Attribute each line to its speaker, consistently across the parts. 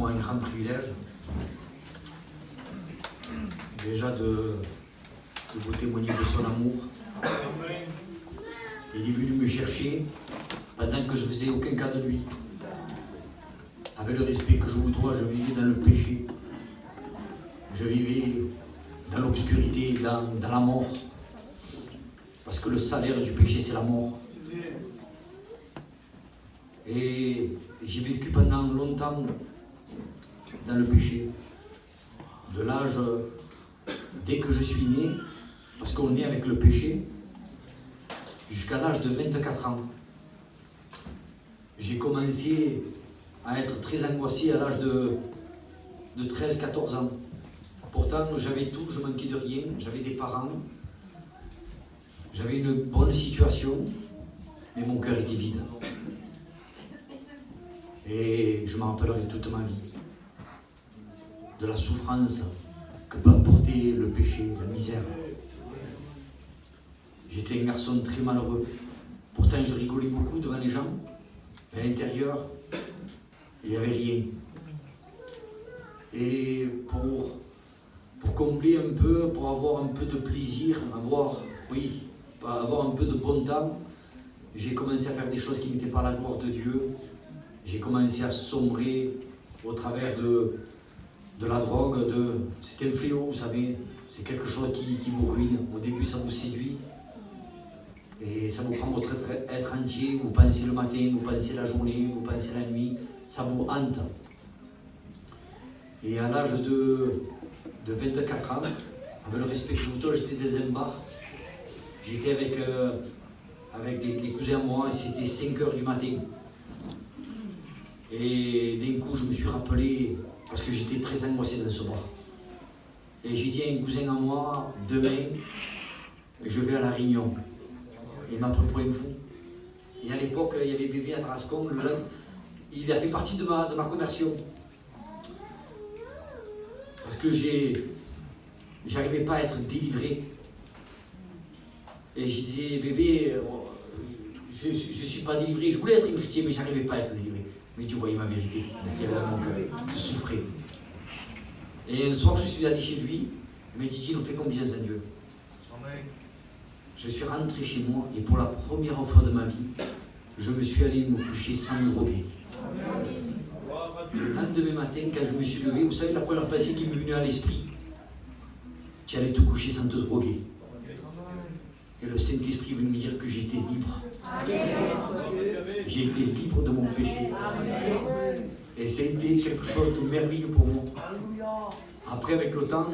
Speaker 1: moi un grand privilège, déjà de vous témoigner de son amour. Il est venu me chercher pendant que je ne faisais aucun cas de lui. Avec le respect que je vous dois, je vivais dans le péché. Je vivais dans l'obscurité, dans la mort. Parce que le salaire du péché, c'est la mort. Et j'ai vécu pendant longtemps dans le péché. De l'âge, dès que je suis né, parce qu'on est avec le péché, jusqu'à l'âge de 24 ans. J'ai commencé à être très angoissé à l'âge de 13-14 ans. Pourtant, j'avais tout, je manquais de rien, j'avais des parents, j'avais une bonne situation, mais mon cœur était vide. Et je m'en rappellerai toute ma vie de la souffrance que peut apporter le péché, la misère. J'étais un garçon très malheureux. Pourtant, je rigolais beaucoup devant les gens, mais à l'intérieur, il n'y avait rien. Et pour combler un peu, pour avoir un peu de plaisir, avoir un peu de bon temps, j'ai commencé à faire des choses qui n'étaient pas la gloire de Dieu. J'ai commencé à sombrer au travers de la drogue. C'était un fléau, vous savez. C'est quelque chose qui vous ruine. Au début, ça vous séduit. Et ça vous prend votre être entier. Vous pensez le matin, vous pensez la journée, vous pensez la nuit. Ça vous hante. Et à l'âge de 24 ans, avec le respect que je vous donne, j'étais dans un bar. J'étais avec des cousins à moi, et c'était 5 h du matin. Et d'un coup, je me suis rappelé, parce que j'étais très angoissé dans ce bar. Et j'ai dit à un cousin à moi, demain, je vais à la Réunion. Il m'a pris pour un fou. Et à l'époque, il y avait bébé à Tarascon, il a fait partie de ma conversion. Parce que j'arrivais pas à être délivré. Et je disais, bébé, je ne suis pas délivré. Je voulais être un chrétien, mais je n'arrivais pas à être délivré. Mais Dieu voyait ma vérité, dans quel mon cœur. Je souffrais. Et un soir, je suis allé chez lui. Il m'a dit, Gilles, on fait confiance à Dieu. Je suis rentré chez moi et pour la première fois de ma vie, je me suis allé me coucher sans me droguer. Le lendemain matin, quand je me suis levé, vous savez, la première pensée qui m'est venue à l'esprit, tu allais te coucher sans te droguer. Et le Saint-Esprit est venu me dire que j'étais libre. J'ai été libre de mon péché. Et ça a été quelque chose de merveilleux pour moi. Après, avec le temps,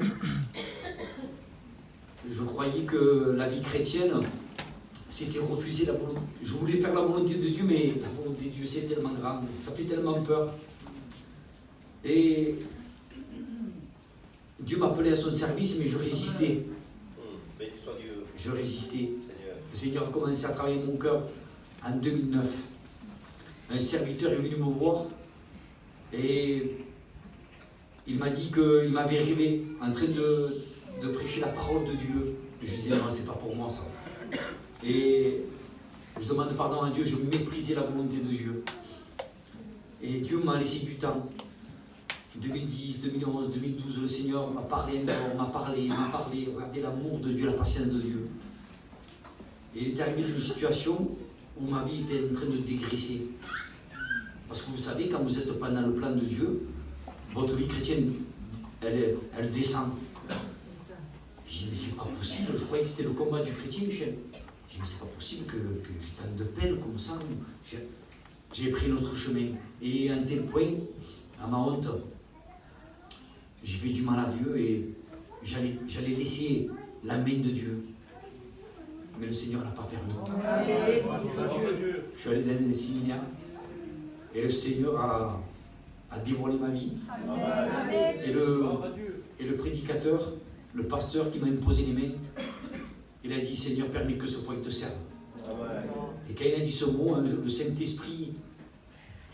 Speaker 1: je croyais que la vie chrétienne, c'était refuser la volonté. Je voulais faire la volonté de Dieu, mais la volonté de Dieu, c'est tellement grand, ça fait tellement peur. Et Dieu m'appelait à son service, mais je résistais. Je résistais. Le Seigneur a commencé à travailler mon cœur en 2009. Un serviteur est venu me voir et il m'a dit qu'il m'avait rêvé en train de prêcher la parole de Dieu. Je disais non, c'est pas pour moi ça. Et je demande pardon à Dieu, je méprisais la volonté de Dieu. Et Dieu m'a laissé du temps. 2010, 2011, 2012, le Seigneur m'a parlé encore, m'a parlé. Regardez l'amour de Dieu, la patience de Dieu. Et il est arrivé d'une situation où ma vie était en train de dégraisser. Parce que vous savez, quand vous êtes pas dans le plan de Dieu, votre vie chrétienne, elle descend. J'ai dit, mais c'est pas possible, je croyais que c'était le combat du chrétien, Michel. J'ai dit, mais c'est pas possible que j'ai tant de peine comme ça. J'ai pris notre chemin. Et à un tel point, à ma honte, j'ai fait du mal à Dieu et j'allais laisser la main de Dieu. Mais le Seigneur n'a pas permis. Je suis allé dans un séminaire et le Seigneur a dévoilé ma vie. Et le prédicateur, le pasteur qui m'a imposé les mains, il a dit, Seigneur, permets que ce fois il te serve. Et quand il a dit ce mot, le Saint-Esprit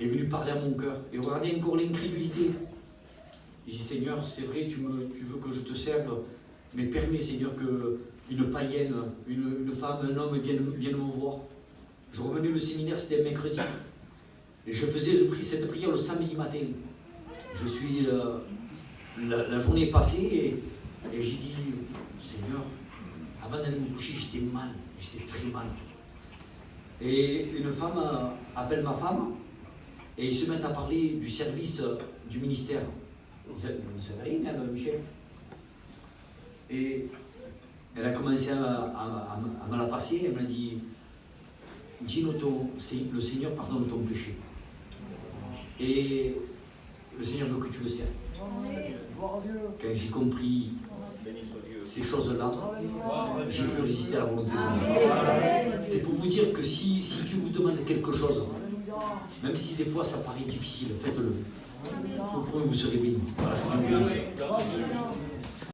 Speaker 1: est venu parler à mon cœur. Et regardez encore l'incrédulité. J'ai dit, Seigneur, c'est vrai, tu veux que je te serve, mais permets, Seigneur, qu'une païenne, une femme, un homme viennent me voir. Je revenais au séminaire, c'était un mercredi. Et je faisais cette prière le samedi matin. je suis... la journée est passée et j'ai dit, Seigneur, avant d'aller me coucher, j'étais mal, j'étais très mal. Et une femme appelle ma femme et ils se mettent à parler du service du ministère. Vous ne savez rien, elle, Michel. Et elle a commencé à me la passer, elle m'a dit, Gino, le Seigneur pardonne ton péché. Et le Seigneur veut que tu le serves. Quand j'ai compris ces choses-là, j'ai pu résister à la volonté de Dieu. C'est pour vous dire que si Dieu vous demande quelque chose, même si des fois ça paraît difficile, faites-le. Vous serez bénis. Voilà, que Dieu vous bénisse.